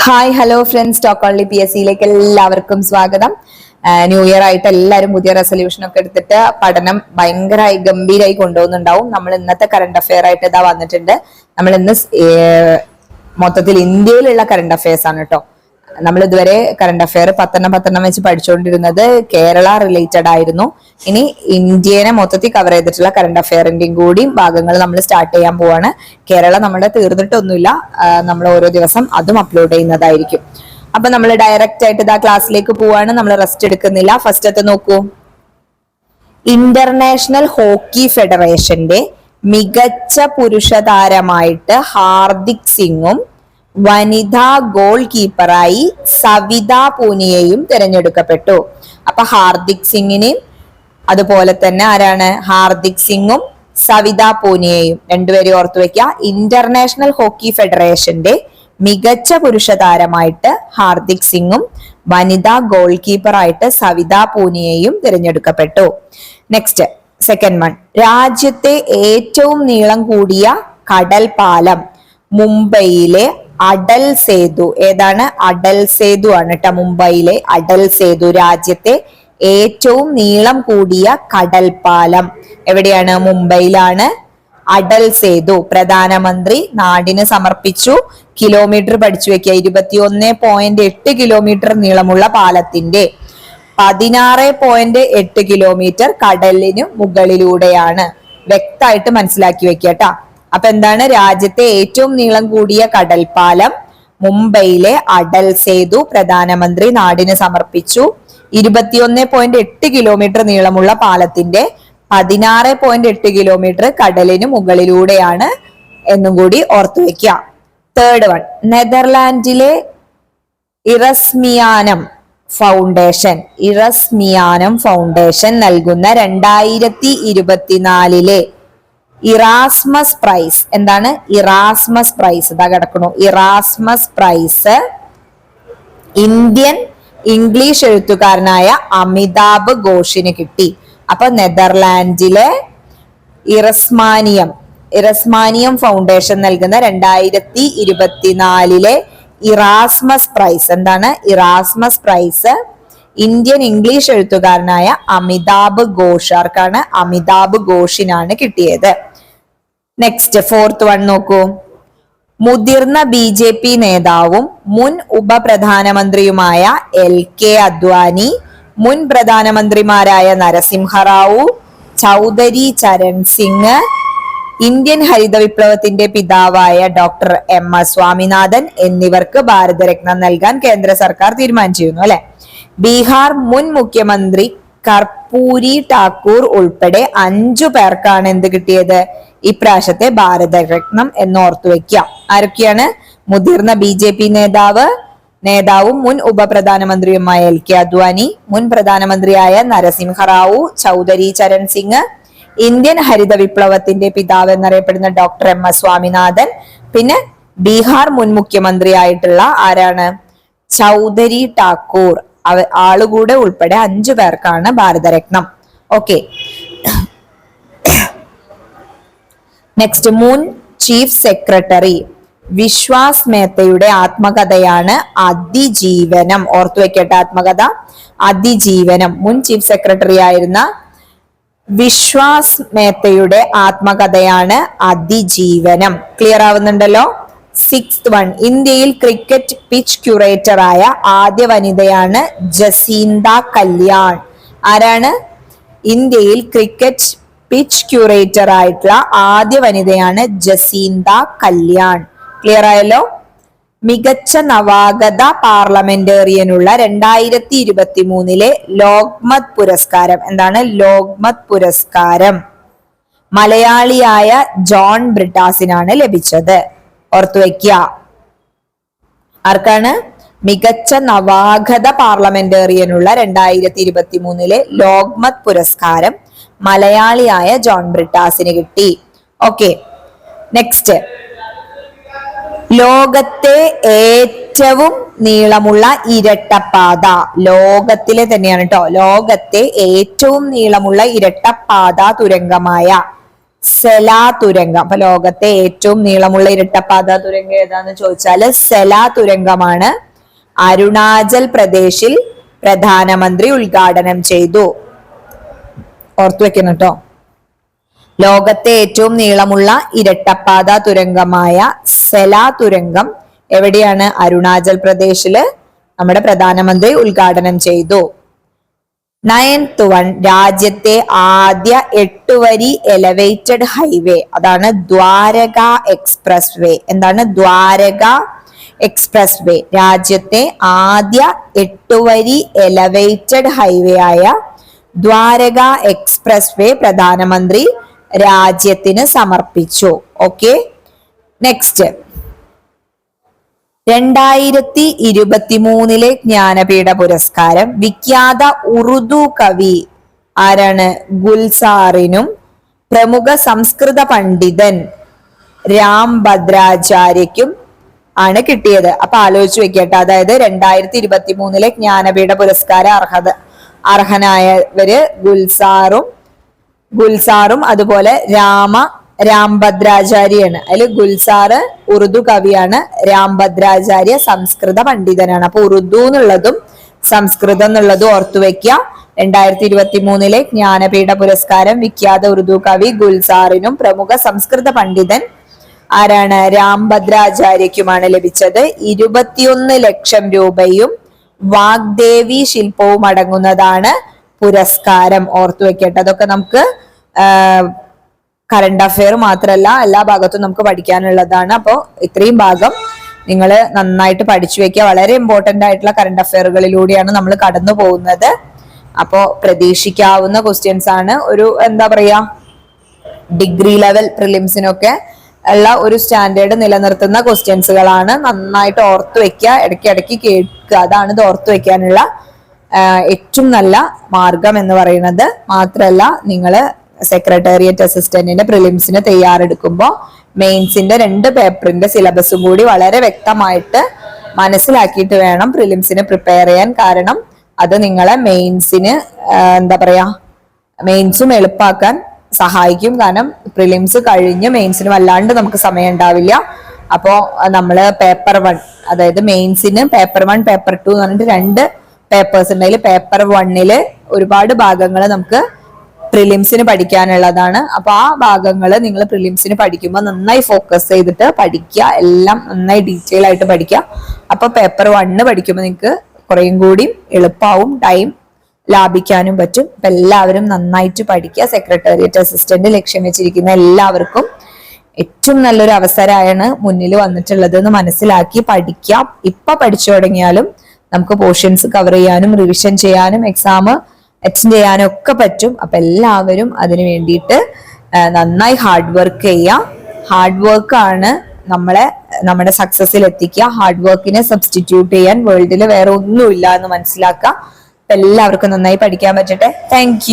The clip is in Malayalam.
Hi hello friends, talk only PSCയിലേക്ക് എല്ലാവർക്കും സ്വാഗതം. ന്യൂ ഇയർ ആയിട്ട് എല്ലാവരും പുതിയ റെസൊല്യൂഷൻ ഒക്കെ എടുത്തിട്ട് പഠനം ഭയങ്കരമായി ഗംഭീരമായി കൊണ്ടുപോകുന്നുണ്ടാവും. നമ്മൾ ഇന്നത്തെ കറണ്ട് അഫെയർ ആയിട്ട് ഇതാ വന്നിട്ടുണ്ട്. നമ്മൾ ഇന്ന് മൊത്തത്തിൽ ഇന്ത്യയിലുള്ള കറണ്ട് അഫെയർസ് ആണ് കേട്ടോ. നമ്മൾ ഇതുവരെ കറണ്ട് അഫെയർ പത്തെണ്ണം വെച്ച് പഠിച്ചുകൊണ്ടിരുന്നത് കേരള റിലേറ്റഡ് ആയിരുന്നു. ഇനി ഇന്ത്യനെ മൊത്തത്തിൽ കവർ ചെയ്തിട്ടുള്ള കറണ്ട് അഫെയറിന്റെയും കൂടി ഭാഗങ്ങൾ നമ്മൾ സ്റ്റാർട്ട് ചെയ്യാൻ പോവാണ്. കേരളം നമ്മുടെ തീർന്നിട്ടൊന്നുമില്ല, നമ്മൾ ഓരോ ദിവസം അതും അപ്ലോഡ് ചെയ്യുന്നതായിരിക്കും. അപ്പൊ നമ്മൾ ഡയറക്റ്റ് ആയിട്ട് ഇതാ ക്ലാസ്സിലേക്ക് പോവാണ്. നമ്മൾ റെസ്റ്റ് എടുക്കുന്നില്ല. ഫസ്റ്റത്തെ നോക്കൂ. ഇന്റർനാഷണൽ ഹോക്കി ഫെഡറേഷന്റെ മികച്ച പുരുഷ താരമായിട്ട് ഹാർദിക് സിംഗും വനിതാ ഗോൾ കീപ്പറായി സവിത പൂനിയയും തിരഞ്ഞെടുക്കപ്പെട്ടു. അപ്പൊ ഹാർദിക് സിംഗിനെയും അതുപോലെ തന്നെ ആരാണ് ഹാർദിക് സിംഗും സവിത പൂനിയയും രണ്ടുപേരും ഓർത്തു വെക്കുക. ഇന്റർനാഷണൽ ഹോക്കി ഫെഡറേഷന്റെ മികച്ച പുരുഷ താരമായിട്ട് ഹാർദിക് സിംഗും വനിതാ ഗോൾ കീപ്പറായിട്ട് സവിത പൂനിയയും തിരഞ്ഞെടുക്കപ്പെട്ടു. Next second one. രാജ്യത്തെ ഏറ്റവും നീളം കൂടിയ കടൽ പാലം മുംബൈയിലെ അടൽ സേതു. ഏതാണ്? അടൽ സേതു ആണ് കേട്ടോ. മുംബൈയിലെ അടൽ സേതു രാജ്യത്തെ ഏറ്റവും നീളം കൂടിയ കടൽ പാലം എവിടെയാണ്? മുംബൈയിലാണ്. അടൽ സേതു പ്രധാനമന്ത്രി നാടിന് സമർപ്പിച്ചു. കിലോമീറ്റർ പഠിച്ചു വെക്കുക. 21.8 കിലോമീറ്റർ നീളമുള്ള പാലത്തിന്റെ 16.8 കിലോമീറ്റർ കടലിന് മുകളിലൂടെയാണ്. വ്യക്തമായിട്ട് മനസ്സിലാക്കി വെക്കുക കേട്ടാ. അപ്പൊ എന്താണ്? രാജ്യത്തെ ഏറ്റവും നീളം കൂടിയ കടൽപ്പാലം മുംബൈയിലെ അടൽ സേതു പ്രധാനമന്ത്രി നാടിന് സമർപ്പിച്ചു. 21.8 കിലോമീറ്റർ നീളമുള്ള പാലത്തിന്റെ 16.8 കിലോമീറ്റർ കടലിന് മുകളിലൂടെയാണ് എന്നും കൂടി ഓർത്തു വെക്കുക. Third one. നെതർലാൻഡിലെ ഇറസ്മിയാനം ഫൗണ്ടേഷൻ നൽകുന്ന 2024 ഇറാസ്മസ് പ്രൈസ്. എന്താണ്? Erasmus prize. ഇതാ കിടക്കണു. ഇറാസ്മസ് പ്രൈസ് ഇന്ത്യൻ ഇംഗ്ലീഷ് എഴുത്തുകാരനായ അമിതാഭ് ഘോഷിന് കിട്ടി. അപ്പൊ നെതർലാൻഡിലെ ഇറസ്മാനിയം ഫൗണ്ടേഷൻ നൽകുന്ന 2024 ഇറാസ്മസ് പ്രൈസ്. എന്താണ്? ഇറാസ്മസ് പ്രൈസ് ഇന്ത്യൻ ഇംഗ്ലീഷ് എഴുത്തുകാരനായ അമിതാഭ് ഘോഷ്. ആർക്കാണ്? അമിതാഭ് ഘോഷിനാണ് കിട്ടിയത്. നെക്സ്റ്റ് ഫോർത്ത് വൺ നോക്കൂ. മുതിർന്ന BJP നേതാവും മുൻ ഉപപ്രധാനമന്ത്രിയുമായ LK അദ്വാനി, മുൻ പ്രധാനമന്ത്രിമാരായ നരസിംഹറാവു, ചൗധരി ചരൺ സിംഗ്, ഇന്ത്യൻ ഹരിത വിപ്ലവത്തിന്റെ പിതാവായ ഡോക്ടർ MS സ്വാമിനാഥൻ എന്നിവർക്ക് ഭാരതരത്ന നൽകാൻ കേന്ദ്ര സർക്കാർ തീരുമാനിച്ചിരുന്നു. അല്ലെ? ബീഹാർ മുൻ മുഖ്യമന്ത്രി കർപ്പൂരി ഠാക്കൂർ ഉൾപ്പെടെ 5 പേർക്കാണ് എന്ത് കിട്ടിയത്? ഇപ്രാവശ്യത്തെ ഭാരതരത്നം എന്ന് ഓർത്തു വെക്കുക. ആരൊക്കെയാണ്? മുതിർന്ന BJP നേതാവും മുൻ ഉപപ്രധാനമന്ത്രിയുമായ LK അദ്വാനി, മുൻ പ്രധാനമന്ത്രിയായ നരസിംഹറാവു, ചൗധരി ചരൺ സിംഗ്, ഇന്ത്യൻ ഹരിത വിപ്ലവത്തിന്റെ പിതാവ് എന്നറിയപ്പെടുന്ന ഡോക്ടർ MS സ്വാമിനാഥൻ, പിന്നെ ബീഹാർ മുൻ മുഖ്യമന്ത്രി ആയിട്ടുള്ള ആരാണ്? ചൗധരി ഠാക്കൂർ. ആളുകൂടെ ഉൾപ്പെടെ 5 പേർക്കാണ് ഭാരതരത്നം. ഓക്കെ. നെക്സ്റ്റ്. മുൻ ചീഫ് സെക്രട്ടറി വിശ്വാസ് മേത്തയുടെ ആത്മകഥയാണ് അതിജീവനം. ഓർത്തു വെക്കട്ടെ ആത്മകഥ അതിജീവനം. മുൻ ചീഫ് സെക്രട്ടറി ആയിരുന്ന വിശ്വാസ് മേത്തയുടെ ആത്മകഥയാണ് അതിജീവനം. ക്ലിയർ ആവുന്നുണ്ടല്ലോ? Sixth one. ഇന്ത്യയിൽ ക്രിക്കറ്റ് പിച്ച് ക്യൂറേറ്ററായ ആദ്യ വനിതയാണ് ജസീന്ത കല്യാൺ. ആരാണ്? ഇന്ത്യയിൽ ക്രിക്കറ്റ് പിച്ച് ക്യൂറേറ്റർ ആയിട്ടുള്ള ആദ്യ വനിതയാണ് ജസീന്ത കല്യാൺ. ക്ലിയർ ആയല്ലോ? മികച്ച നവാഗത പാർലമെന്റേറിയനുള്ള 2023 ലോക്മത് പുരസ്കാരം. എന്താണ്? ലോക്മത് പുരസ്കാരം മലയാളിയായ ജോൺ ബ്രിട്ടാസിനാണ് ലഭിച്ചത്. ഓർത്തു വയ്ക്കുക. ആർക്കാണ്? മികച്ച നവാഗത പാർലമെന്റേറിയനുള്ള 2023 ലോക്മത് പുരസ്കാരം മലയാളിയായ ജോൺ ബ്രിട്ടാസിന് കിട്ടി. ഓക്കെ. നെക്സ്റ്റ്. ലോകത്തെ ഏറ്റവും നീളമുള്ള ഇരട്ടപ്പാത. ലോകത്തിലെ തന്നെയാണ് കേട്ടോ. ലോകത്തെ ഏറ്റവും നീളമുള്ള ഇരട്ടപ്പാത തുരങ്കമായ സെലാ തുരങ്കം. അപ്പൊ ലോകത്തെ ഏറ്റവും നീളമുള്ള ഇരട്ടപ്പാത തുരങ്കം ഏതാന്ന് ചോദിച്ചാല് സെലാ തുരങ്കമാണ്. അരുണാചൽ പ്രദേശിൽ പ്രധാനമന്ത്രി ഉദ്ഘാടനം ചെയ്തു. ഓർത്തു വെക്കണം കേട്ടോ. ലോകത്തെ ഏറ്റവും നീളമുള്ള ഇരട്ടപ്പാത തുരങ്കമായ സെലാ തുരങ്കം എവിടെയാണ്? അരുണാചൽ പ്രദേശില് നമ്മുടെ പ്രധാനമന്ത്രി ഉദ്ഘാടനം ചെയ്തു. 9th one, രാജ്യത്തെ ആദ്യ 8 വരി എലവേറ്റഡ് ഹൈവേ, അതാണ് ദ്വാരക എക്സ്പ്രസ് വേ. എന്താണ് ദ്വാരക എക്സ്പ്രസ് വേ? രാജ്യത്തെ ആദ്യ 8 വരി എലവേറ്റഡ് ഹൈവേ ആയ ദ്വാരക എക്സ്പ്രസ് വേ പ്രധാനമന്ത്രി രാജ്യത്തിന് സമർപ്പിച്ചു. ഓക്കെ, നെക്സ്റ്റ് 2023 ജ്ഞാനപീഠ പുരസ്കാരം വിഖ്യാത ഉറുദു കവി ആരാണ്? ഗുൽസാറിനും പ്രമുഖ സംസ്കൃത പണ്ഡിതൻ രാം ഭദ്രാചാര്യക്കും ആണ് കിട്ടിയത്. അപ്പൊ ആലോചിച്ച് വെക്കട്ടെ. അതായത് 2023 ജ്ഞാനപീഠ പുരസ്കാര അർഹനായവര് ഗുൽസാറും അതുപോലെ രാംഭദ്രാചാര്യാണ്. അതിൽ ഗുൽസാറ് ഉറുദു കവിയാണ്, രാംഭദ്രാചാര്യ സംസ്കൃത പണ്ഡിതനാണ്. അപ്പൊ ഉറുദു എന്നുള്ളതും സംസ്കൃതം എന്നുള്ളതും ഓർത്തു വെക്കുക. 2023 ജ്ഞാനപീഠ പുരസ്കാരം വിഖ്യാത ഉറുദു കവി ഗുൽസാറിനും പ്രമുഖ സംസ്കൃത പണ്ഡിതൻ ആരാണ്? രാംഭദ്രാചാര്യക്കുമാണ് ലഭിച്ചത്. 21 ലക്ഷം രൂപയും വാഗ്ദേവി ശില്പവും അടങ്ങുന്നതാണ് പുരസ്കാരം. ഓർത്തു വെക്കട്ടെ. അതൊക്കെ നമുക്ക് കറണ്ട് അഫെയർ മാത്രമല്ല എല്ലാ ഭാഗത്തും നമുക്ക് പഠിക്കാനുള്ളതാണ്. അപ്പോൾ ഇത്രയും ഭാഗം നിങ്ങൾ നന്നായിട്ട് പഠിച്ചു വെക്കുക. വളരെ ഇമ്പോർട്ടന്റ് ആയിട്ടുള്ള കറണ്ട് അഫെയറുകളിലൂടെയാണ് നമ്മൾ കടന്നു പോകുന്നത്. അപ്പോൾ പ്രതീക്ഷിക്കാവുന്ന ക്വസ്റ്റ്യൻസ് ആണ്. ഒരു എന്താ പറയാ, ഡിഗ്രി ലെവൽ പ്രിലിംസിനൊക്കെ ഉള്ള ഒരു സ്റ്റാൻഡേർഡ് നിലനിർത്തുന്ന ക്വസ്റ്റ്യൻസുകളാണ്. നന്നായിട്ട് ഓർത്തു വെക്കുക, ഇടയ്ക്കിടയ്ക്ക് കേൾക്കുക. അതാണ് ഇത് ഓർത്തു വെക്കാനുള്ള ഏറ്റവും നല്ല മാർഗം എന്ന് പറയുന്നത്. മാത്രമല്ല, നിങ്ങൾ സെക്രട്ടേറിയറ്റ് അസിസ്റ്റന്റിന്റെ പ്രിലിംസിന് തയ്യാറെടുക്കുമ്പോൾ മെയിൻസിന്റെ 2 പേപ്പറിന്റെ സിലബസും കൂടി വളരെ വ്യക്തമായിട്ട് മനസ്സിലാക്കിയിട്ട് വേണം പ്രിലിംസിന് പ്രിപ്പയർ ചെയ്യാൻ. കാരണം അത് നിങ്ങളെ മെയിൻസിന് എന്താ പറയാ, മെയിൻസും എളുപ്പാക്കാൻ സഹായിക്കും. കാരണം പ്രിലിംസ് കഴിഞ്ഞ് മെയിൻസിന് വല്ലാണ്ട് നമുക്ക് സമയം ഉണ്ടാവില്ല. അപ്പോ നമ്മള് പേപ്പർ 1, അതായത് മെയിൻസിന് പേപ്പർ 1 പേപ്പർ 2 എന്ന് പറഞ്ഞിട്ട് 2 പേപ്പേഴ്സ് ഉണ്ടെങ്കിൽ പേപ്പർ 1 ഒരുപാട് ഭാഗങ്ങൾ നമുക്ക് പ്രിലിംസിന് പഠിക്കാനുള്ളതാണ്. അപ്പൊ ആ ഭാഗങ്ങൾ നിങ്ങൾ പ്രിലിംസിന് പഠിക്കുമ്പോൾ നന്നായി ഫോക്കസ് ചെയ്തിട്ട് പഠിക്കുക. എല്ലാം നന്നായി ഡീറ്റെയിൽ ആയിട്ട് പഠിക്കുക. അപ്പൊ പേപ്പർ 1 പഠിക്കുമ്പോൾ നിങ്ങൾക്ക് കുറേയും കൂടി എളുപ്പമാവും, ടൈം ലാഭിക്കാനും പറ്റും. അപ്പൊ എല്ലാവരും നന്നായിട്ട് പഠിക്കുക. സെക്രട്ടേറിയറ്റ് അസിസ്റ്റന്റ് ലക്ഷ്യം വെച്ചിരിക്കുന്ന എല്ലാവർക്കും ഏറ്റവും നല്ലൊരു അവസരമാണ് മുന്നിൽ വന്നിട്ടുള്ളത് എന്ന് മനസ്സിലാക്കി പഠിക്കുക. ഇപ്പൊ പഠിച്ചു തുടങ്ങിയാലും നമുക്ക് പോർഷൻസ് കവർ ചെയ്യാനും റിവിഷൻ ചെയ്യാനും എക്സാം അറ്റൻഡ് ചെയ്യാനും ഒക്കെ പറ്റും. അപ്പൊ എല്ലാവരും അതിനു വേണ്ടിയിട്ട് നന്നായി ഹാർഡ് വർക്ക് ചെയ്യുക. ഹാർഡ് വർക്ക് ആണ് നമ്മുടെ സക്സസിൽ എത്തിക്കുക. ഹാർഡ് വർക്കിനെ സബ്സ്റ്റിറ്റ്യൂട്ട് ചെയ്യാൻ വേൾഡിൽ വേറെ ഒന്നുമില്ല എന്ന് മനസ്സിലാക്കുക. എല്ലാവർക്കും നന്നായി പഠിക്കാൻ പറ്റട്ടെ. താങ്ക്